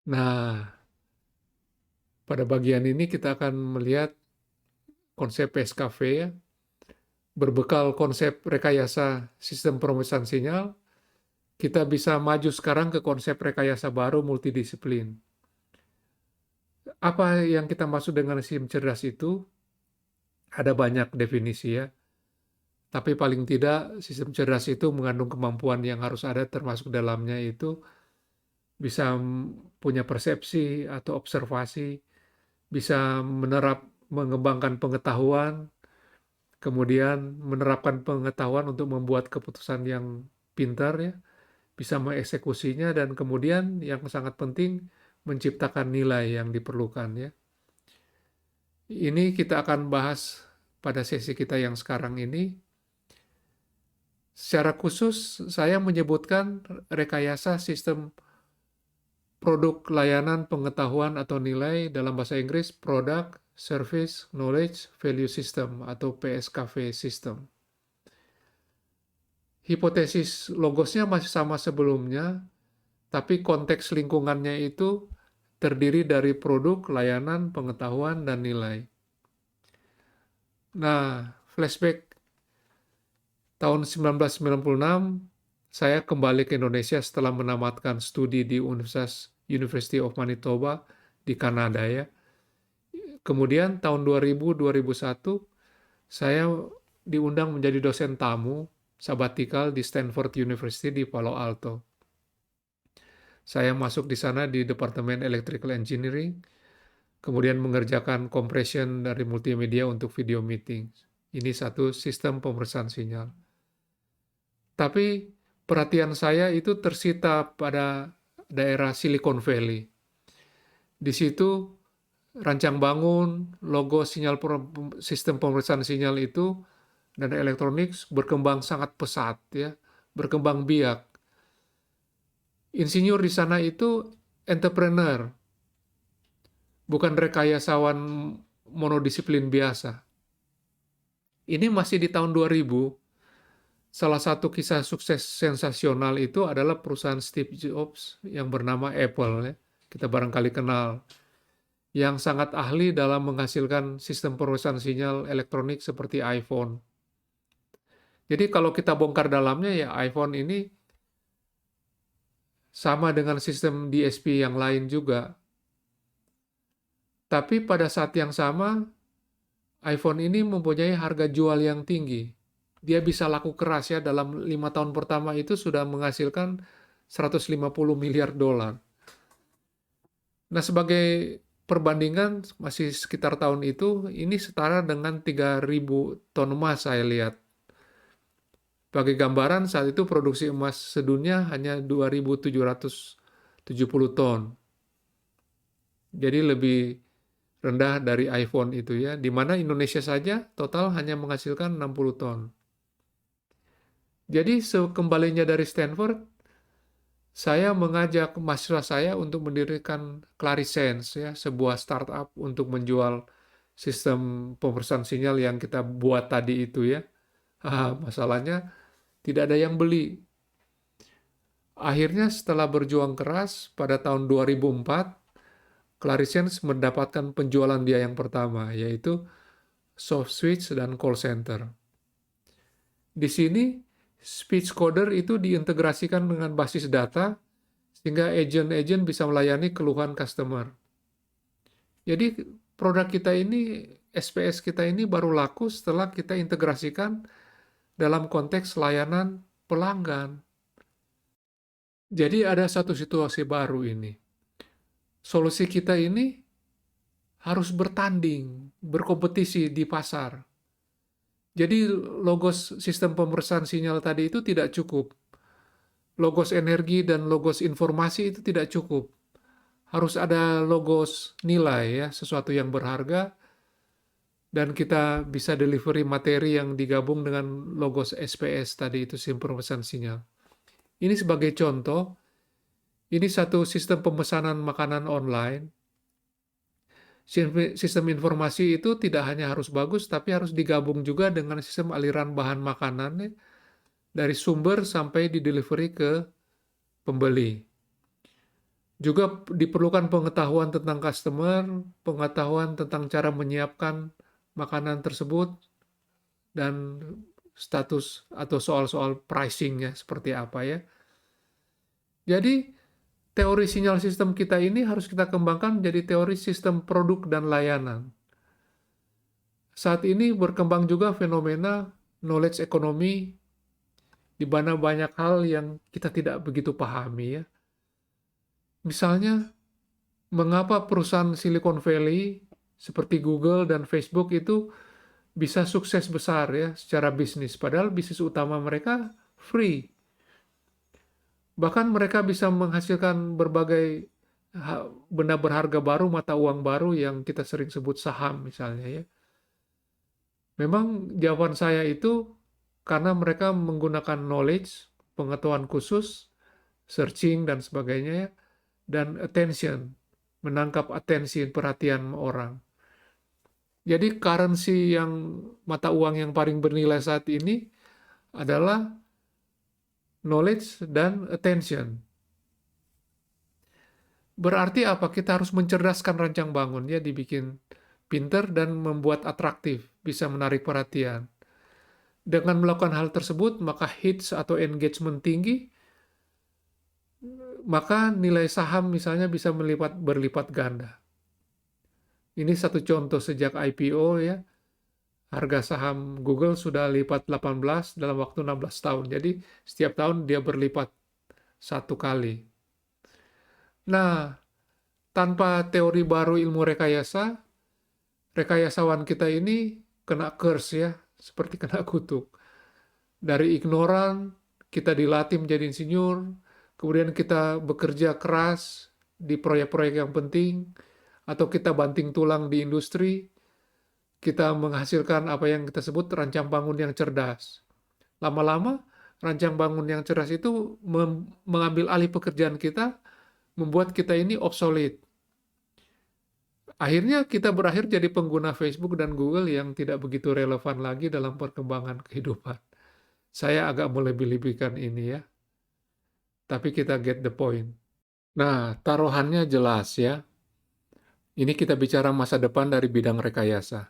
Nah, pada bagian ini kita akan melihat konsep PSKV ya, berbekal konsep rekayasa sistem pemesan sinyal, kita bisa maju sekarang ke konsep rekayasa baru multidisiplin. Apa yang kita maksud dengan sistem cerdas itu? Ada banyak definisi ya, tapi paling tidak sistem cerdas itu mengandung kemampuan yang harus ada, termasuk dalamnya itu bisa punya persepsi atau observasi, bisa mengembangkan pengetahuan, kemudian menerapkan pengetahuan untuk membuat keputusan yang pintar ya, bisa mengeksekusinya, dan kemudian yang sangat penting menciptakan nilai yang diperlukan ya. Ini kita akan bahas pada sesi kita yang sekarang ini. Secara khusus saya menyebutkan rekayasa sistem produk layanan pengetahuan atau nilai, dalam bahasa Inggris Product Service Knowledge Value System atau PSKV System. Hipotesis logosnya masih sama sebelumnya, tapi konteks lingkungannya itu terdiri dari produk, layanan, pengetahuan, dan nilai. Nah, flashback tahun 1996, saya kembali ke Indonesia setelah menamatkan studi di University of Manitoba di Kanada ya. Kemudian tahun 2000-2001, saya diundang menjadi dosen tamu sabatikal di Stanford University di Palo Alto. Saya masuk di sana di Departemen Electrical Engineering, kemudian mengerjakan compression dari multimedia untuk video meeting. Ini satu sistem pemeriksaan sinyal. Tapi perhatian saya itu tersita pada daerah Silicon Valley. Di situ rancang bangun, logo sistem pemeriksaan sinyal itu dan elektronik berkembang sangat pesat ya, berkembang biak. Insinyur di sana itu entrepreneur, bukan rekayasawan monodisiplin biasa. Ini masih di tahun 2000. Salah satu kisah sukses sensasional itu adalah perusahaan Steve Jobs yang bernama Apple ya. Kita barangkali kenal, yang sangat ahli dalam menghasilkan sistem perusahaan sinyal elektronik seperti iPhone. Jadi kalau kita bongkar dalamnya ya, iPhone ini sama dengan sistem DSP yang lain juga. Tapi pada saat yang sama, iPhone ini mempunyai harga jual yang tinggi. Dia bisa laku keras ya, dalam 5 tahun pertama itu sudah menghasilkan 150 miliar dolar. Nah, sebagai perbandingan masih sekitar tahun itu, ini setara dengan 3.000 ton emas saya lihat. Bagi gambaran, saat itu produksi emas sedunia hanya 2.770 ton. Jadi lebih rendah dari iPhone itu ya, di mana Indonesia saja total hanya menghasilkan 60 ton. Jadi sekembalinya dari Stanford, saya mengajak mahasiswa saya untuk mendirikan Clarisense ya, sebuah startup untuk menjual sistem pemeriksaan sinyal yang kita buat tadi itu ya. Masalahnya tidak ada yang beli. Akhirnya setelah berjuang keras pada tahun 2004, Clarisense mendapatkan penjualan dia yang pertama, yaitu soft switch dan call center. Di sini, speech coder itu diintegrasikan dengan basis data, sehingga agent-agent bisa melayani keluhan customer. Jadi produk kita ini, SPS kita ini baru laku setelah kita integrasikan dalam konteks layanan pelanggan. Jadi ada satu situasi baru ini. Solusi kita ini harus bertanding, berkompetisi di pasar. Jadi logos sistem pemeriksaan sinyal tadi itu tidak cukup. Logos energi dan logos informasi itu tidak cukup. Harus ada logos nilai ya, sesuatu yang berharga, dan kita bisa delivery materi yang digabung dengan logos SPS tadi itu, sistem pemeriksaan sinyal. Ini sebagai contoh, ini satu sistem pemesanan makanan online. Sistem informasi itu tidak hanya harus bagus, tapi harus digabung juga dengan sistem aliran bahan makanannya dari sumber sampai di delivery ke pembeli. Juga diperlukan pengetahuan tentang customer, pengetahuan tentang cara menyiapkan makanan tersebut, dan status atau soal-soal pricing-nya seperti apa ya. Jadi, teori sinyal sistem kita ini harus kita kembangkan menjadi teori sistem produk dan layanan. Saat ini berkembang juga fenomena knowledge economy, di mana banyak hal yang kita tidak begitu pahami ya. Misalnya, mengapa perusahaan Silicon Valley seperti Google dan Facebook itu bisa sukses besar ya secara bisnis, padahal bisnis utama mereka free. Bahkan mereka bisa menghasilkan berbagai benda berharga baru, mata uang baru yang kita sering sebut saham misalnya ya. Memang jawaban saya itu karena mereka menggunakan knowledge, pengetahuan khusus, searching dan sebagainya ya, dan attention, menangkap atensi, perhatian orang. Jadi currency yang mata uang yang paling bernilai saat ini adalah knowledge dan attention. Berarti apa? Kita harus mencerdaskan rancang bangun ya, dibikin pinter dan membuat atraktif, bisa menarik perhatian. Dengan melakukan hal tersebut, maka hits atau engagement tinggi, maka nilai saham misalnya bisa berlipat ganda. Ini satu contoh sejak IPO ya, harga saham Google sudah lipat 18 dalam waktu 16 tahun. Jadi setiap tahun dia berlipat satu kali. Nah, tanpa teori baru ilmu rekayasa, rekayasawan kita ini kena curse ya, seperti kena kutuk. Dari ignoran, kita dilatih menjadi insinyur, kemudian kita bekerja keras di proyek-proyek yang penting, atau kita banting tulang di industri, kita menghasilkan apa yang kita sebut rancang bangun yang cerdas. Lama-lama, rancang bangun yang cerdas itu mengambil alih pekerjaan kita, membuat kita ini obsolete. Akhirnya kita berakhir jadi pengguna Facebook dan Google yang tidak begitu relevan lagi dalam perkembangan kehidupan. Saya agak melebih-lebihkan ini ya, tapi kita get the point. Nah, taruhannya jelas ya. Ini kita bicara masa depan dari bidang rekayasa.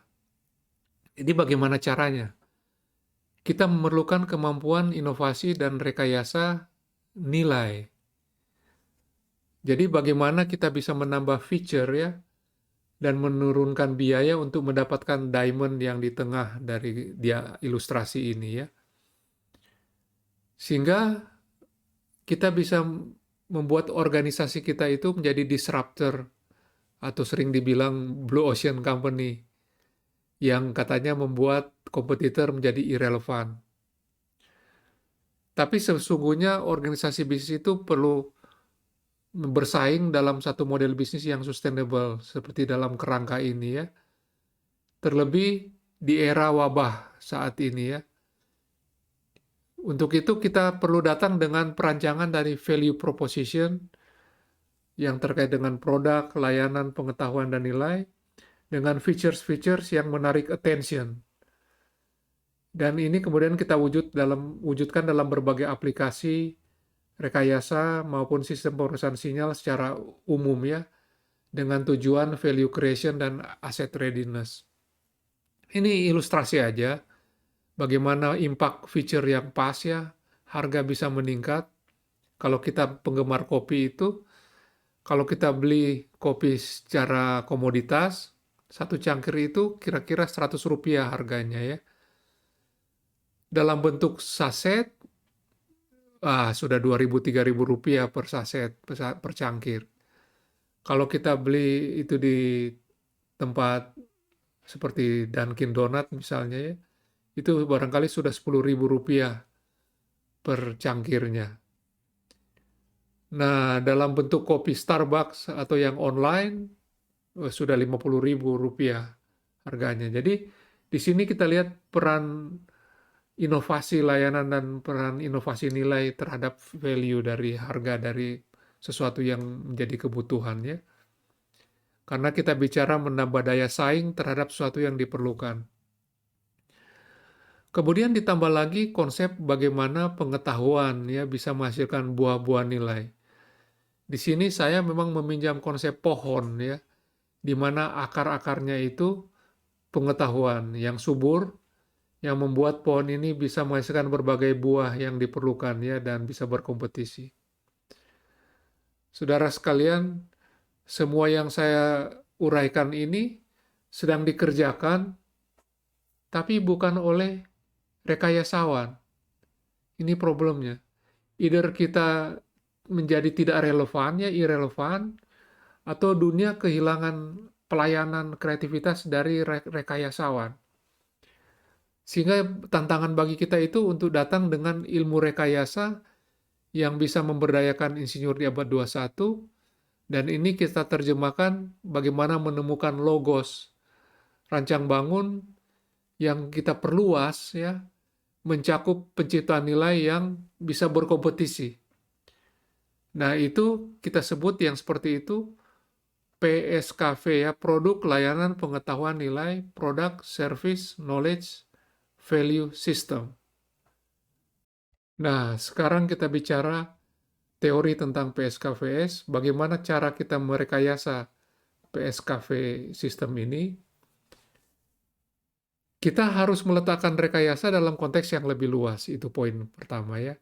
Jadi bagaimana caranya? Kita memerlukan kemampuan inovasi dan rekayasa nilai. Jadi bagaimana kita bisa menambah feature ya, dan menurunkan biaya untuk mendapatkan diamond yang di tengah dari dia ilustrasi ini ya. Sehingga kita bisa membuat organisasi kita itu menjadi disruptor atau sering dibilang blue ocean company yang katanya membuat kompetitor menjadi irrelevan. Tapi sesungguhnya organisasi bisnis itu perlu bersaing dalam satu model bisnis yang sustainable seperti dalam kerangka ini ya. Terlebih di era wabah saat ini ya. Untuk itu kita perlu datang dengan perancangan dari value proposition yang terkait dengan produk, layanan, pengetahuan, dan nilai, dengan features-features yang menarik attention. Dan ini kemudian kita wujudkan dalam berbagai aplikasi, rekayasa, maupun sistem perusahaan sinyal secara umum ya, dengan tujuan value creation dan asset readiness. Ini ilustrasi aja, bagaimana impact feature yang pas ya, harga bisa meningkat. Kalau kita penggemar kopi itu, kalau kita beli kopi secara komoditas, satu cangkir itu kira-kira Rp100 harganya ya. Dalam bentuk saset, sudah Rp2.000-3.000 per saset, per cangkir. Kalau kita beli itu di tempat seperti Dunkin Donut misalnya ya, itu barangkali sudah Rp10.000 per cangkirnya. Nah, dalam bentuk kopi Starbucks atau yang online, sudah Rp50.000 harganya. Jadi, di sini kita lihat peran inovasi layanan dan peran inovasi nilai terhadap value dari harga dari sesuatu yang menjadi kebutuhan ya. Karena kita bicara menambah daya saing terhadap sesuatu yang diperlukan. Kemudian ditambah lagi konsep bagaimana pengetahuan ya bisa menghasilkan buah-buah nilai. Di sini saya memang meminjam konsep pohon ya, di mana akar-akarnya itu pengetahuan yang subur, yang membuat pohon ini bisa menghasilkan berbagai buah yang diperlukan ya dan bisa berkompetisi. Saudara sekalian, semua yang saya uraikan ini sedang dikerjakan, tapi bukan oleh rekayasawan. Ini problemnya. Either kita menjadi tidak relevan, ya irrelevan, atau dunia kehilangan pelayanan kreativitas dari rekayasawan. Sehingga tantangan bagi kita itu untuk datang dengan ilmu rekayasa yang bisa memberdayakan insinyur di abad 21, dan ini kita terjemahkan bagaimana menemukan logos rancang bangun yang kita perluas ya, mencakup penciptaan nilai yang bisa berkompetisi. Nah, itu kita sebut yang seperti itu PSKV ya, produk, layanan, pengetahuan, nilai, product, service, knowledge, value system. Nah, sekarang kita bicara teori tentang PSKVS, bagaimana cara kita merekayasa PSKV sistem ini. Kita harus meletakkan rekayasa dalam konteks yang lebih luas, itu poin pertama ya.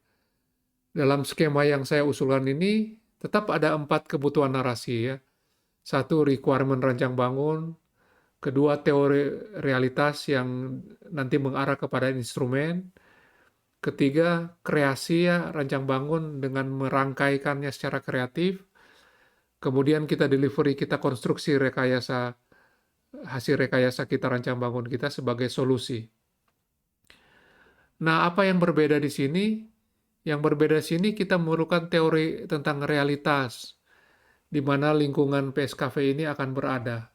Dalam skema yang saya usulkan ini, tetap ada 4 kebutuhan narasi ya. 1, requirement rancang bangun. 2, teori realitas yang nanti mengarah kepada instrumen. 3, kreasi ya, rancang bangun dengan merangkaikannya secara kreatif. Kemudian kita delivery, kita konstruksi rekayasa, hasil rekayasa kita rancang bangun kita sebagai solusi. Nah, apa yang berbeda di sini? Yang berbeda di sini kita memerlukan teori tentang realitas, di mana lingkungan PSKV ini akan berada.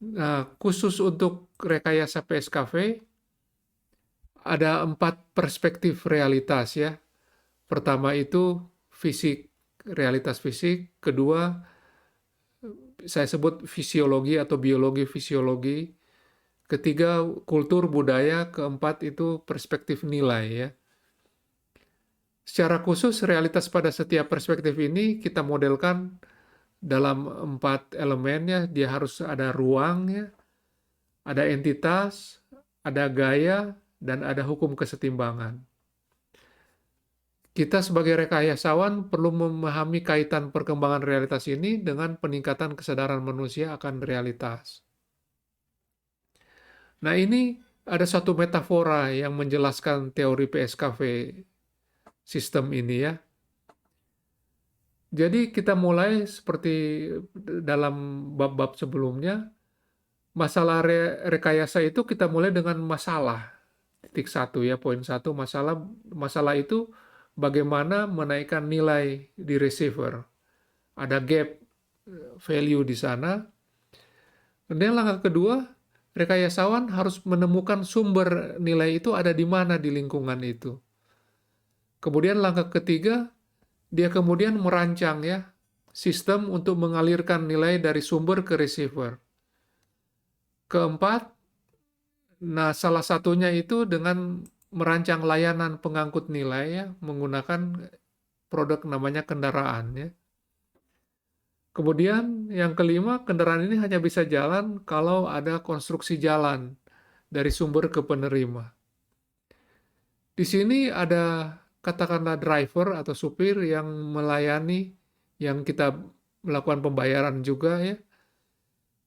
Nah, khusus untuk rekayasa PSKV, ada 4 perspektif realitas ya. Pertama itu fisik, realitas fisik. Kedua, saya sebut fisiologi atau biologi fisiologi. Ketiga, kultur budaya. Keempat itu perspektif nilai ya. Secara khusus, realitas pada setiap perspektif ini kita modelkan dalam 4 elemennya. Dia harus ada ruangnya, ada entitas, ada gaya, dan ada hukum kesetimbangan. Kita sebagai rekayasawan perlu memahami kaitan perkembangan realitas ini dengan peningkatan kesadaran manusia akan realitas. Nah, ini ada satu metafora yang menjelaskan teori PSKV sistem ini ya. Jadi kita mulai seperti dalam bab-bab sebelumnya, masalah rekayasa itu kita mulai dengan masalah. Titik 1 ya, poin 1, masalah itu bagaimana menaikkan nilai di receiver. Ada gap value di sana. Kemudian langkah kedua, rekayasawan harus menemukan sumber nilai itu ada di mana di lingkungan itu. Kemudian langkah ketiga, dia kemudian merancang ya sistem untuk mengalirkan nilai dari sumber ke receiver. Keempat, nah salah satunya itu dengan merancang layanan pengangkut nilai ya, menggunakan produk namanya kendaraan ya. Kemudian yang kelima, kendaraan ini hanya bisa jalan kalau ada konstruksi jalan dari sumber ke penerima. Di sini ada katakanlah driver atau supir yang melayani, yang kita melakukan pembayaran juga ya,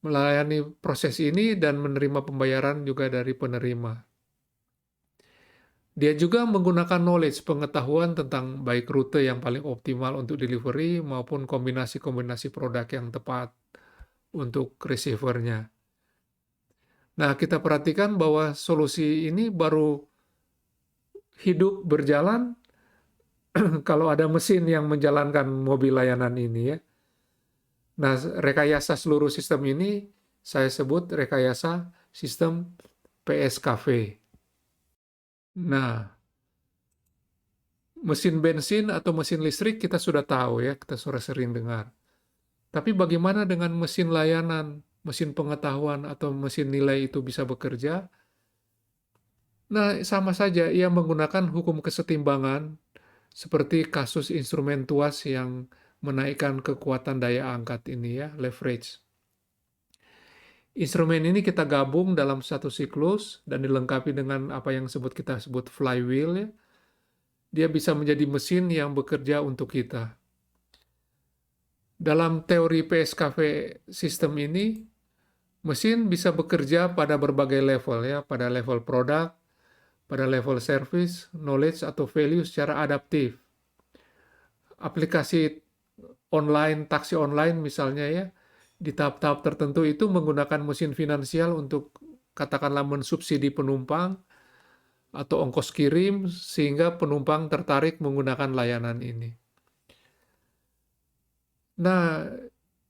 melayani proses ini dan menerima pembayaran juga dari penerima. Dia juga menggunakan knowledge, pengetahuan tentang baik rute yang paling optimal untuk delivery maupun kombinasi-kombinasi produk yang tepat untuk receiver-nya. Nah, kita perhatikan bahwa solusi ini baru hidup berjalan kalau ada mesin yang menjalankan mobil layanan ini ya. Nah, rekayasa seluruh sistem ini saya sebut rekayasa sistem PSKV. Nah, mesin bensin atau mesin listrik kita sudah tahu ya, kita sudah sering dengar. Tapi bagaimana dengan mesin layanan, mesin pengetahuan atau mesin nilai itu bisa bekerja? Nah, sama saja ia menggunakan hukum kesetimbangan Seperti kasus instrumen tuas yang menaikkan kekuatan daya angkat ini ya, leverage. Instrumen ini kita gabung dalam satu siklus dan dilengkapi dengan apa yang kita sebut flywheel ya. Dia bisa menjadi mesin yang bekerja untuk kita. Dalam teori PSKV sistem ini, mesin bisa bekerja pada berbagai level ya, pada level produk, pada level service, knowledge atau value secara adaptif. Aplikasi online, taksi online misalnya ya, di tahap-tahap tertentu itu menggunakan mesin finansial untuk katakanlah mensubsidi penumpang atau ongkos kirim sehingga penumpang tertarik menggunakan layanan ini. Nah,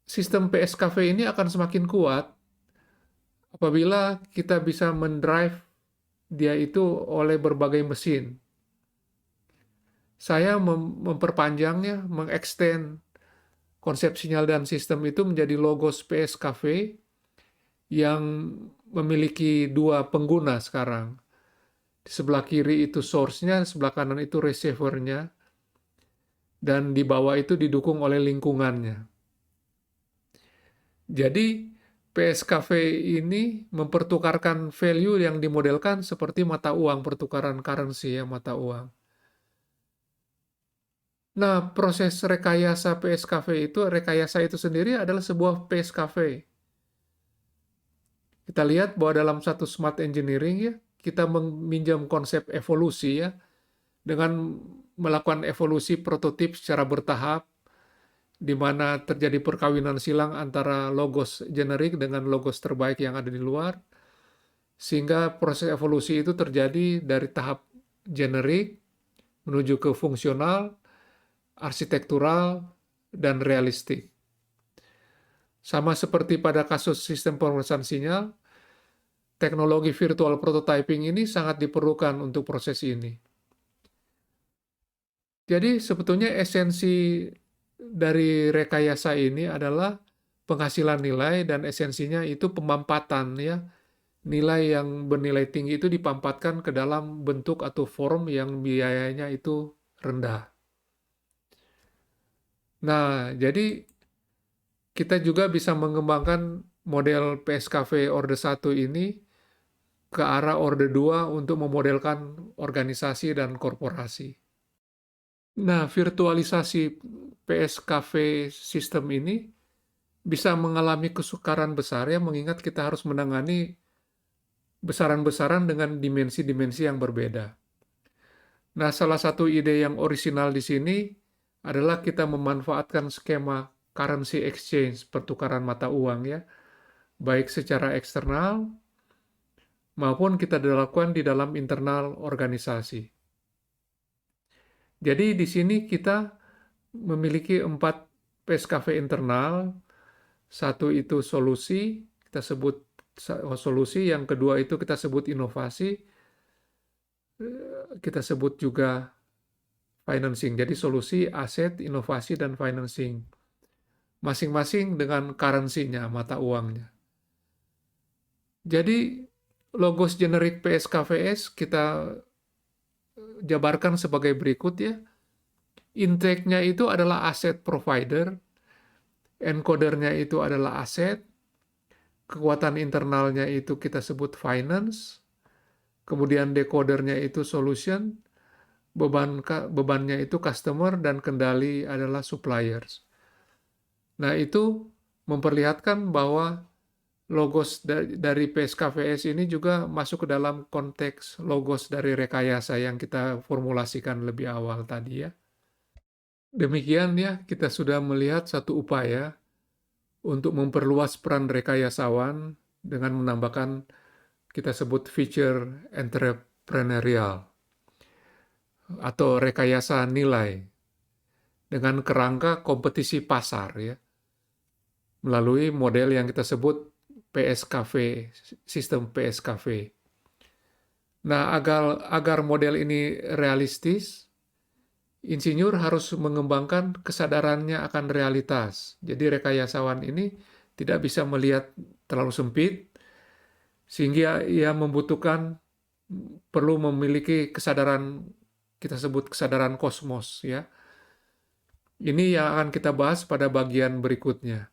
sistem PSKV ini akan semakin kuat apabila kita bisa mendrive dia itu oleh berbagai mesin. Saya memperpanjangnya, mengextend konsep sinyal dan sistem itu menjadi logos PSKV yang memiliki dua pengguna sekarang. Di sebelah kiri itu source-nya, sebelah kanan itu receiver-nya, dan di bawah itu didukung oleh lingkungannya. Jadi PSKV ini mempertukarkan value yang dimodelkan seperti mata uang, pertukaran currency ya, mata uang. Nah, proses rekayasa PSKV itu, rekayasa itu sendiri adalah sebuah PSKV. Kita lihat bahwa dalam satu smart engineering ya, kita meminjam konsep evolusi ya, dengan melakukan evolusi prototip secara bertahap, di mana terjadi perkawinan silang antara logos generik dengan logos terbaik yang ada di luar, sehingga proses evolusi itu terjadi dari tahap generik menuju ke fungsional, arsitektural, dan realistik. Sama seperti pada kasus sistem pemrosesan sinyal, teknologi virtual prototyping ini sangat diperlukan untuk proses ini. Jadi sebetulnya esensi dari rekayasa ini adalah penghasilan nilai dan esensinya itu pemampatan ya. Nilai yang bernilai tinggi itu dipampatkan ke dalam bentuk atau form yang biayanya itu rendah. Nah, jadi kita juga bisa mengembangkan model PSKV Orde 1 ini ke arah Orde 2 untuk memodelkan organisasi dan korporasi. Nah, virtualisasi PSKV sistem ini bisa mengalami kesukaran besar ya, mengingat kita harus menangani besaran-besaran dengan dimensi-dimensi yang berbeda. Nah, salah satu ide yang orisinal di sini adalah kita memanfaatkan skema currency exchange, pertukaran mata uang ya, baik secara eksternal maupun kita lakukan di dalam internal organisasi. Jadi di sini kita memiliki 4 PSKV internal, satu itu solusi, kita sebut solusi, yang kedua itu kita sebut inovasi, kita sebut juga financing. Jadi solusi, aset, inovasi, dan financing. Masing-masing dengan currency-nya, mata uangnya. Jadi logos generik PSKVS kita jabarkan sebagai berikut ya. Intake-nya itu adalah aset provider, encodernya itu adalah aset, kekuatan internalnya itu kita sebut finance, kemudian decodernya itu solution, bebannya itu customer, dan kendali adalah suppliers. Nah, itu memperlihatkan bahwa logos dari PSKVS ini juga masuk ke dalam konteks logos dari rekayasa yang kita formulasikan lebih awal tadi ya. Demikian ya, kita sudah melihat satu upaya untuk memperluas peran rekayasawan dengan menambahkan kita sebut feature entrepreneurial atau rekayasa nilai dengan kerangka kompetisi pasar ya, melalui model yang kita sebut PSKV, sistem PSKV. Nah, agar model ini realistis, insinyur harus mengembangkan kesadarannya akan realitas. Jadi rekayasawan ini tidak bisa melihat terlalu sempit, sehingga ia perlu memiliki kesadaran kita sebut kesadaran kosmos ya. Ini yang akan kita bahas pada bagian berikutnya.